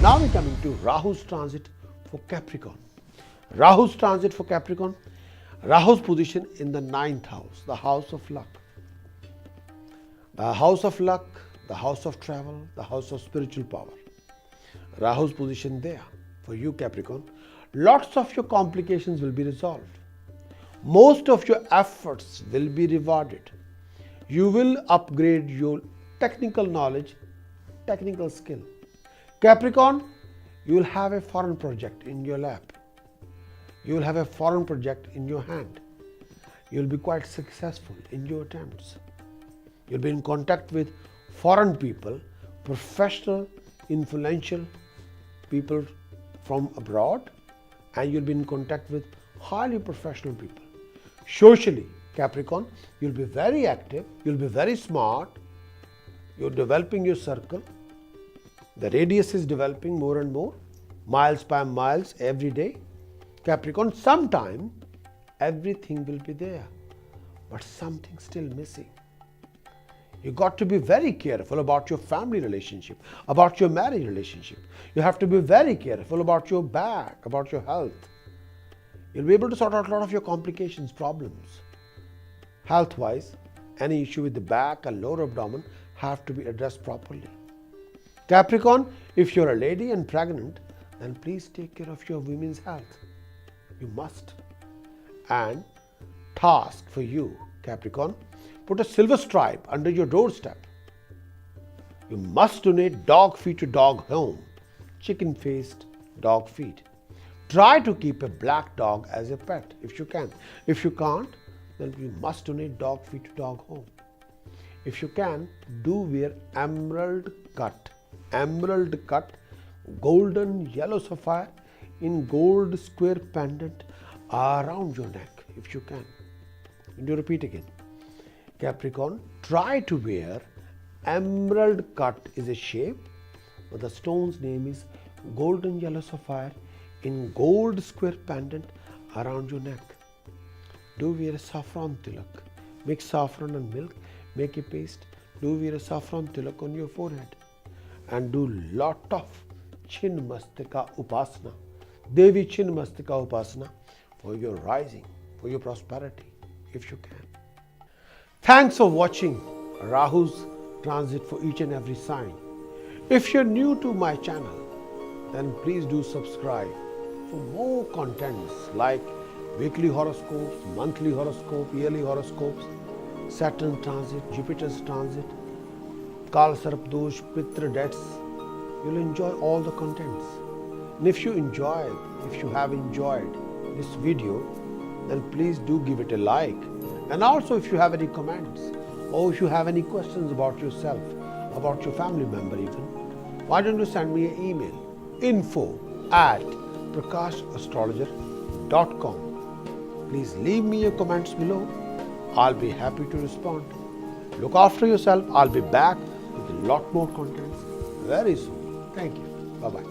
Now we're coming to Rahu's transit for Capricorn. Rahu's transit for Capricorn. Rahu's position in the 9th house, the house of luck. The house of luck, the house of travel, the house of spiritual power. Rahu's position there for you, Capricorn. Lots of your complications will be resolved. Most of your efforts will be rewarded. You will upgrade your technical knowledge, technical skill. Capricorn, you will have a foreign project in your lap. You will have a foreign project in your hand. You will be quite successful in your attempts. You will be in contact with foreign people, professional, influential people from abroad, and you will be in contact with highly professional people. Socially, Capricorn, you will be very active, you will be very smart, you are developing your circle. The radius is developing more and more, miles by miles every day. Capricorn, sometime everything will be there, but something still missing. You got to be very careful about your family relationship, about your marriage relationship. You have to be very careful about your back, about your health. You'll be able to sort out a lot of your complications, problems. Health-wise, any issue with the back and lower abdomen have to be addressed properly. Capricorn, if you're a lady and pregnant, then please take care of your women's health. You must. And task for you, Capricorn, put a silver stripe under your doorstep. You must donate dog feed to dog home, chicken-faced dog feed. Try to keep a black dog as a pet if you can. If you can't, then you must donate dog feed to dog home. If you can, do wear emerald cut, golden yellow sapphire in gold square pendant around your neck if you can. And you repeat again. Capricorn, try to wear emerald cut is a shape, but the stone's name is golden yellow sapphire in gold square pendant around your neck. Do wear a saffron tilak. Mix saffron and milk, make a paste. Do wear a saffron tilak on your forehead. And do lot of Chinmastika Upasana, Devi Chinmastika Upasana for your rising, for your prosperity, if you can. Thanks for watching Rahu's transit for each and every sign. If you're new to my channel, then please do subscribe for more contents like weekly horoscopes, monthly horoscope, yearly horoscopes, Saturn transit, Jupiter's transit, Kal Sarp Dosh, Pitra debts. You'll enjoy all the contents. And if you have enjoyed this video, then please do give it a like. And also if you have any comments or if you have any questions about yourself, about your family member even, why don't you send me an email, info@prakashastrologer.com. Please leave me your comments below. I'll be happy to respond. Look after yourself. I'll be back with a lot more contents very soon. Thank you. Bye-bye.